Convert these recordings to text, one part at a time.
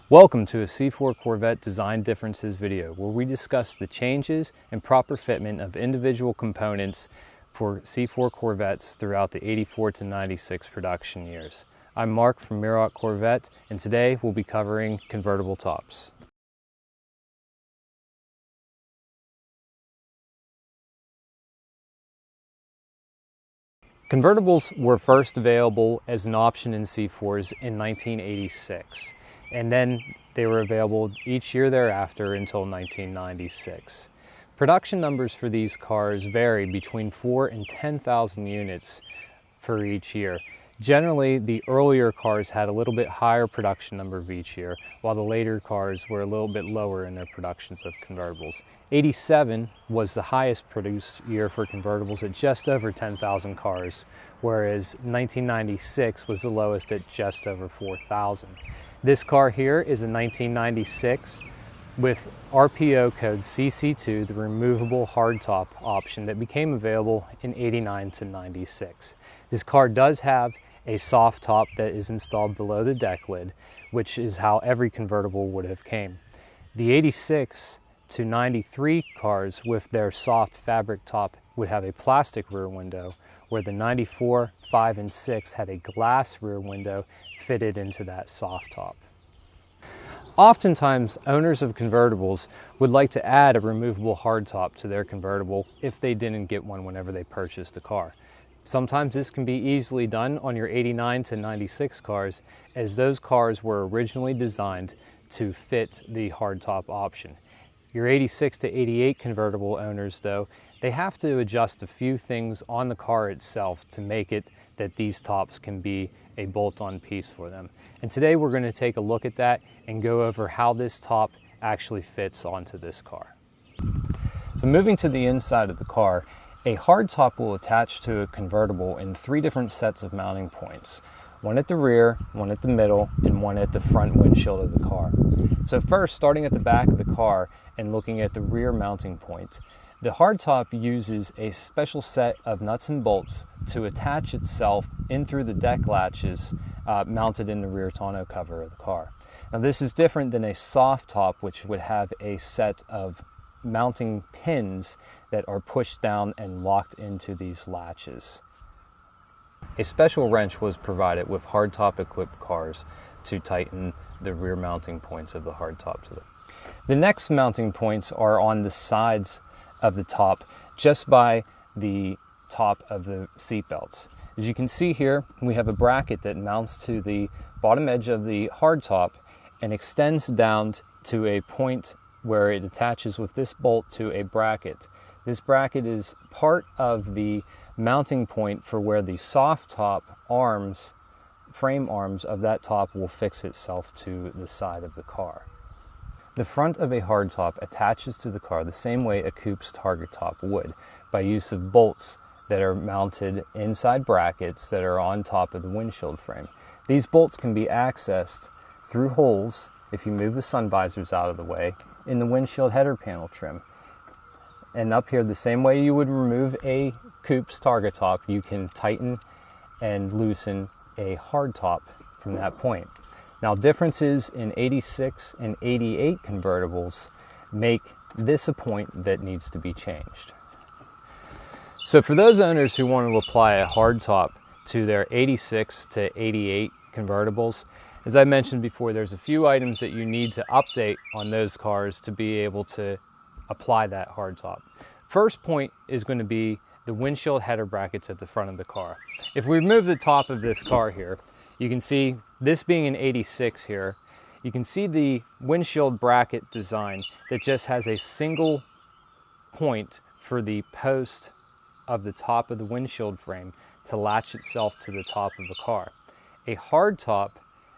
Welcome to a C4 Corvette design differences video where we discuss the changes and proper fitment of individual components for C4 Corvettes throughout the 84 to 96 production years. I'm Mark from C4 Corvette, and today we'll be covering convertible tops. Convertibles were first available as an option in C4s in 1986, and then they were available each year thereafter until 1996. Production numbers for these cars vary between 4,000 and 10,000 units for each year. Generally, the earlier cars had a little bit higher production number of each year, while the later cars were a little bit lower in their productions of convertibles. 87 was the highest produced year for convertibles at just over 10,000 cars, whereas 1996 was the lowest at just over 4,000. This car here is a 1996 with RPO code CC2, the removable hardtop option that became available in 89 to 96. This car does have a soft top that is installed below the deck lid, which is how every convertible would have came. The 86 to 93 cars with their soft fabric top would have a plastic rear window, where the 94, 5, and 6 had a glass rear window fitted into that soft top. Oftentimes, owners of convertibles would like to add a removable hardtop to their convertible if they didn't get one whenever they purchased a car. Sometimes this can be easily done on your 89 to 96 cars, as those cars were originally designed to fit the hardtop option. Your 86 to 88 convertible owners, though, they have to adjust a few things on the car itself to make it that these tops can be a bolt-on piece for them. And today we're going to take a look at that and go over how this top actually fits onto this car. So moving to the inside of the car, a hardtop will attach to a convertible in 3 different sets of mounting points. One at the rear, one at the middle, and one at the front windshield of the car. So first, starting at the back of the car and looking at the rear mounting point, the hardtop uses a special set of nuts and bolts to attach itself in through the deck latches mounted in the rear tonneau cover of the car. Now this is different than a soft top, which would have a set of mounting pins that are pushed down and locked into these latches. A special wrench was provided with hardtop equipped cars to tighten the rear mounting points of the hardtop to them. The next mounting points are on the sides of the top, just by the top of the seat belts. As you can see here, we have a bracket that mounts to the bottom edge of the hardtop and extends down to a point where it attaches with this bolt to a bracket. This bracket is part of the mounting point for where the soft top arms, frame arms of that top will fix itself to the side of the car. The front of a hardtop attaches to the car the same way a coupe's target top would, by use of bolts that are mounted inside brackets that are on top of the windshield frame. These bolts can be accessed through holes, if you move the sun visors out of the way, in the windshield header panel trim. And up here, the same way you would remove a coupe's target top, you can tighten and loosen a hardtop from that point. Now, differences in 86 and 88 convertibles make this a point that needs to be changed. So for those owners who want to apply a hardtop to their 86 to 88 convertibles, as I mentioned before, there's a few items that you need to update on those cars to be able to apply that hardtop. First point is going to be the windshield header brackets at the front of the car. If we remove the top of this car here, you can see this being an 86 here, you can see the windshield bracket design that just has a single point for the post of the top of the windshield frame to latch itself to the top of the car. A hardtop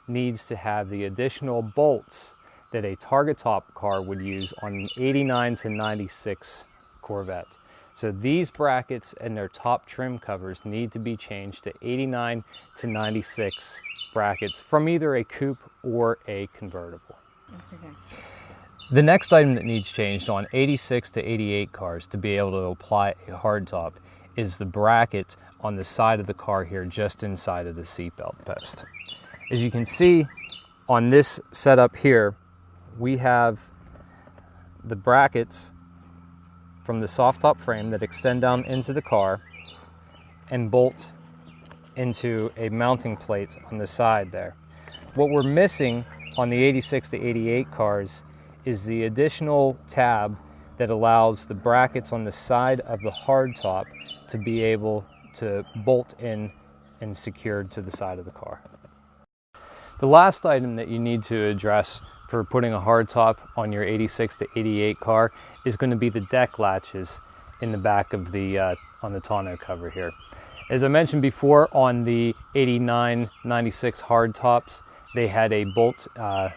needs to have the additional bolts that a target top car would use on an 89 to 96 Corvette. So these brackets and their top trim covers need to be changed to 89 to 96 brackets from either a coupe or a convertible. Okay. The next item that needs changed on 86 to 88 cars to be able to apply a hardtop is the bracket on the side of the car here, just inside of the seatbelt post. As you can see, on this setup here, we have the brackets from the soft top frame that extend down into the car and bolt into a mounting plate on the side there. What we're missing on the 86 to 88 cars is the additional tab that allows the brackets on the side of the hardtop to be able to bolt in and secured to the side of the car. The last item that you need to address for putting a hardtop on your 86 to 88 car is going to be the deck latches in the back of the on the tonneau cover here. As I mentioned before, on the 89, 96 hardtops, they had a bolt,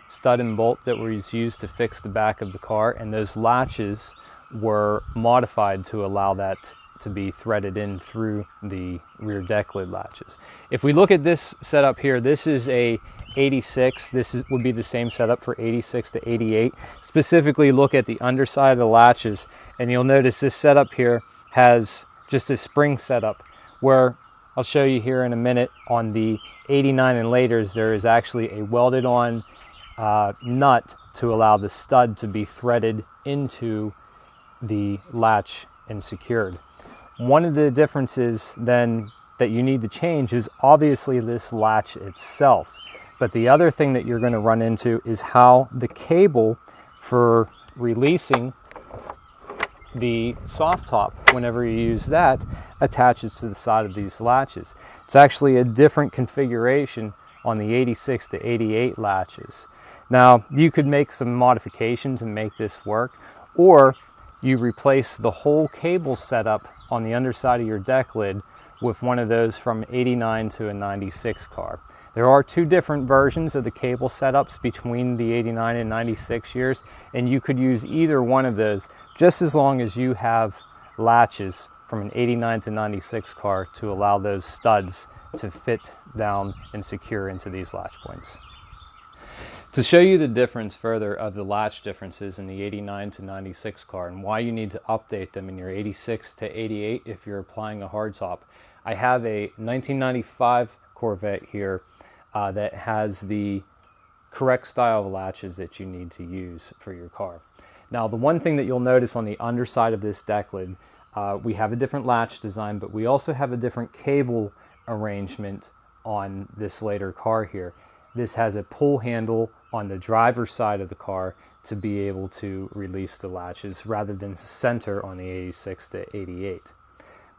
stud and bolt that was used to fix the back of the car, and those latches were modified to allow that to be threaded in through the rear deck lid latches. If we look at this setup here, this is a 86. Would be the same setup for 86 to 88. Specifically, look at the underside of the latches, and you'll notice this setup here has just a spring setup, where I'll show you here in a minute on the 89 and laters, there is actually a welded on nut to allow the stud to be threaded into the latch and secured. One of the differences then that you need to change is obviously this latch itself. But the other thing that you're going to run into is how the cable for releasing the soft top, whenever you use that, attaches to the side of these latches. It's actually a different configuration on the 86 to 88 latches. Now, you could make some modifications and make this work, or you replace the whole cable setup on the underside of your deck lid with one of those from 89 to a 96 car. There are two different versions of the cable setups between the 89 and 96 years, and you could use either one of those just as long as you have latches from an 89 to 96 car to allow those studs to fit down and secure into these latch points. To show you the difference further of the latch differences in the 89 to 96 car and why you need to update them in your 86 to 88 if you're applying a hardtop, I have a 1995 Corvette here that has the correct style of latches that you need to use for your car. Now, the one thing that you'll notice on the underside of this deck lid, we have a different latch design, but we also have a different cable arrangement on this later car here. This has a pull handle on the driver's side of the car to be able to release the latches rather than center on the 86 to 88.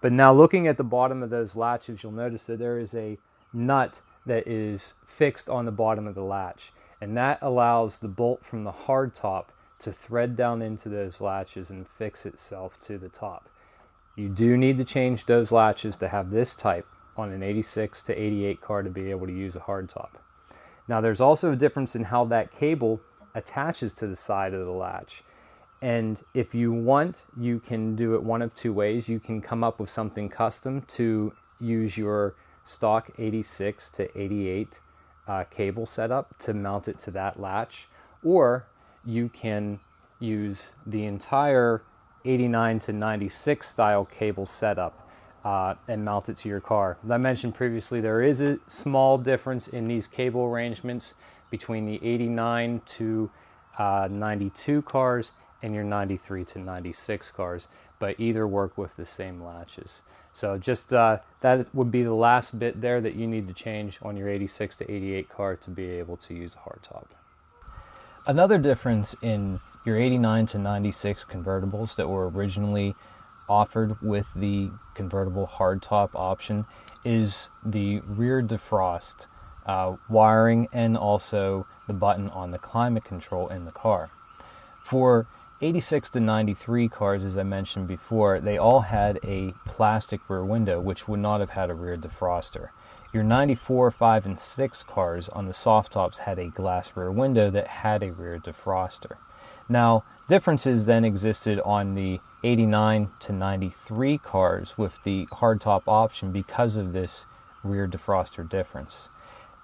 But now looking at the bottom of those latches, you'll notice that there is a nut that is fixed on the bottom of the latch, and that allows the bolt from the hardtop to thread down into those latches and fix itself to the top. You do need to change those latches to have this type on an 86 to 88 car to be able to use a hardtop. Now, there's also a difference in how that cable attaches to the side of the latch. And if you want, you can do it one of two ways. You can come up with something custom to use your stock 86 to 88 cable setup to mount it to that latch, or you can use the entire 89 to 96 style cable setup and mount it to your car. As I mentioned previously, there is a small difference in these cable arrangements between the 89 to 92 cars and your 93 to 96 cars, but either work with the same latches. So just that would be the last bit there that you need to change on your 86 to 88 car to be able to use a hardtop. Another difference in your 89 to 96 convertibles that were originally offered with the convertible hardtop option is the rear defrost wiring and also the button on the climate control in the car. For 86 to 93 cars, as I mentioned before, they all had a plastic rear window, which would not have had a rear defroster. Your 94, 5, and 6 cars on the soft tops had a glass rear window that had a rear defroster. Now, differences then existed on the 89 to 93 cars with the hardtop option because of this rear defroster difference.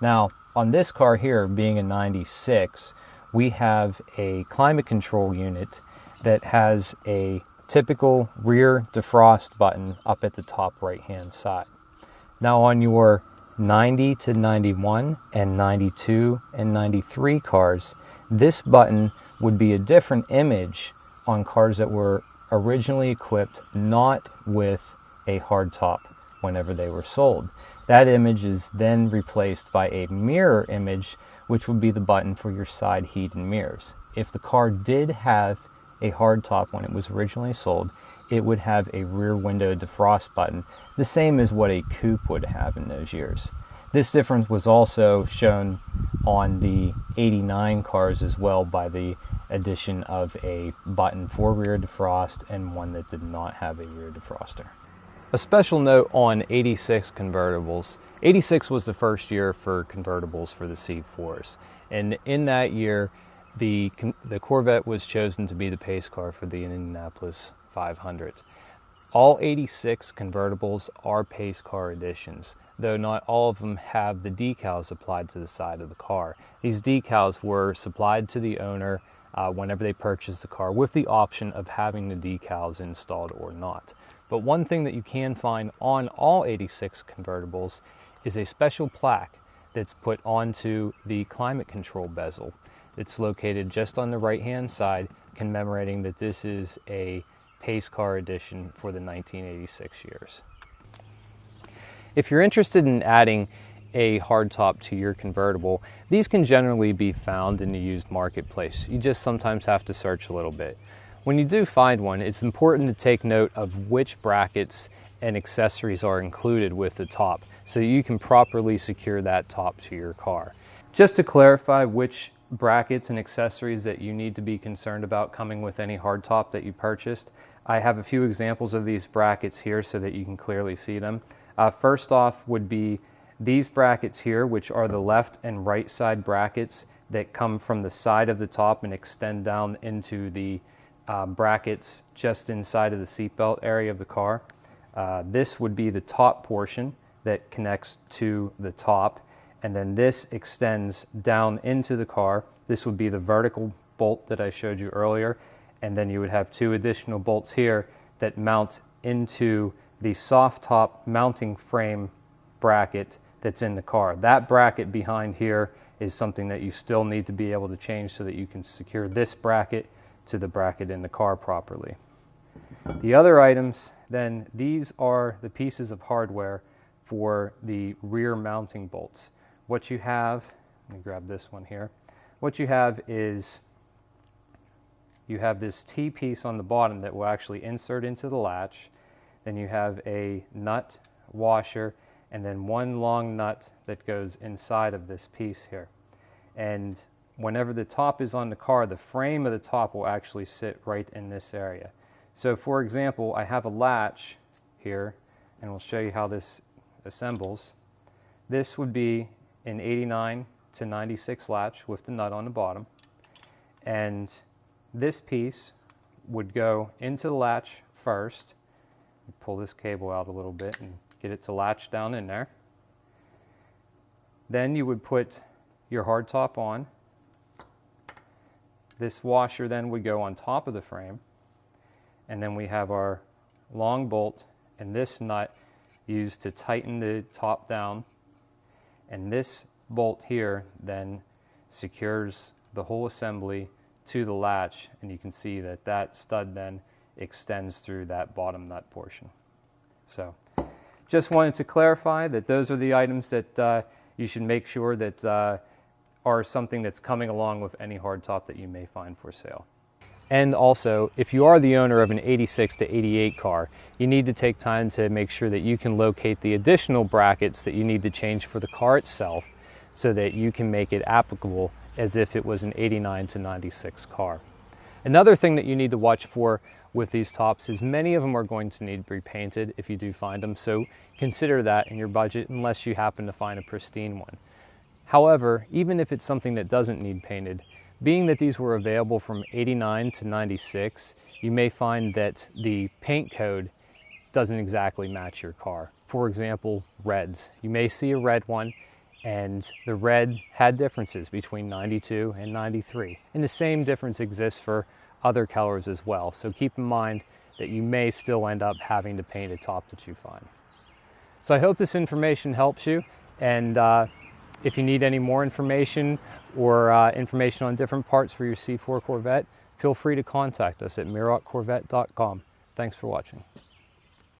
Now, on this car here, being a 96, we have a climate control unit that has a typical rear defrost button up at the top right hand side. Now on your 90 to 91 and 92 and 93 cars, this button would be a different image on cars that were originally equipped not with a hardtop whenever they were sold. That image is then replaced by a mirror image, which would be the button for your side heat and mirrors. If the car did have a hardtop when it was originally sold, it would have a rear window defrost button, the same as what a coupe would have in those years. This difference was also shown on the 89 cars as well by the addition of a button for rear defrost and one that did not have a rear defroster. A special note on 86 convertibles. 86 was the first year for convertibles for the C4s, and in that year the Corvette was chosen to be the pace car for the Indianapolis 500. All 86 convertibles are pace car editions, though not all of them have the decals applied to the side of the car. These decals were supplied to the owner whenever they purchased the car, with the option of having the decals installed or not. But one thing that you can find on all 86 convertibles is a special plaque that's put onto the climate control bezel. It's located just on the right-hand side, commemorating that this is a pace car edition for the 1986 years. If you're interested in adding a hardtop to your convertible, these can generally be found in the used marketplace. You just sometimes have to search a little bit. When you do find one, it's important to take note of which brackets and accessories are included with the top so you can properly secure that top to your car. Just to clarify which brackets and accessories that you need to be concerned about coming with any hardtop that you purchased, I have a few examples of these brackets here so that you can clearly see them. First off would be these brackets here, which are the left and right side brackets that come from the side of the top and extend down into the brackets just inside of the seatbelt area of the car. This would be the top portion that connects to the top, and then this extends down into the car. This would be the vertical bolt that I showed you earlier, and then you would have two additional bolts here that mount into the soft top mounting frame bracket that's in the car. That bracket behind here is something that you still need to be able to change so that you can secure this bracket to the bracket in the car properly. The other items, then, these are the pieces of hardware for the rear mounting bolts. What you have, let me grab this one here. What you have is you have this T piece on the bottom that will actually insert into the latch. Then you have a nut washer and then one long nut that goes inside of this piece here. And whenever the top is on the car, the frame of the top will actually sit right in this area. So for example, I have a latch here, and we'll show you how this assembles. This would be an 89 to 96 latch with the nut on the bottom. And this piece would go into the latch first. Pull this cable out a little bit and get it to latch down in there. Then you would put your hardtop on. This washer then would go on top of the frame, and then we have our long bolt and this nut used to tighten the top down, and this bolt here then secures the whole assembly to the latch, and you can see that that stud then extends through that bottom nut portion. So just wanted to clarify that those are the items that you should make sure that are something that's coming along with any hardtop that you may find for sale. And also, if you are the owner of an 86 to 88 car, you need to take time to make sure that you can locate the additional brackets that you need to change for the car itself so that you can make it applicable as if it was an 89 to 96 car. Another thing that you need to watch for with these tops is many of them are going to need repainted if you do find them, so consider that in your budget unless you happen to find a pristine one. However, even if it's something that doesn't need painted, being that these were available from 89 to 96, you may find that the paint code doesn't exactly match your car. For example, reds. You may see a red one, and the red had differences between 92 and 93. And the same difference exists for other colors as well. So keep in mind that you may still end up having to paint a top that you find. So I hope this information helps you. And if you need any more information or information on different parts for your C4 Corvette, feel free to contact us at mirockcorvette.com. Thanks for watching.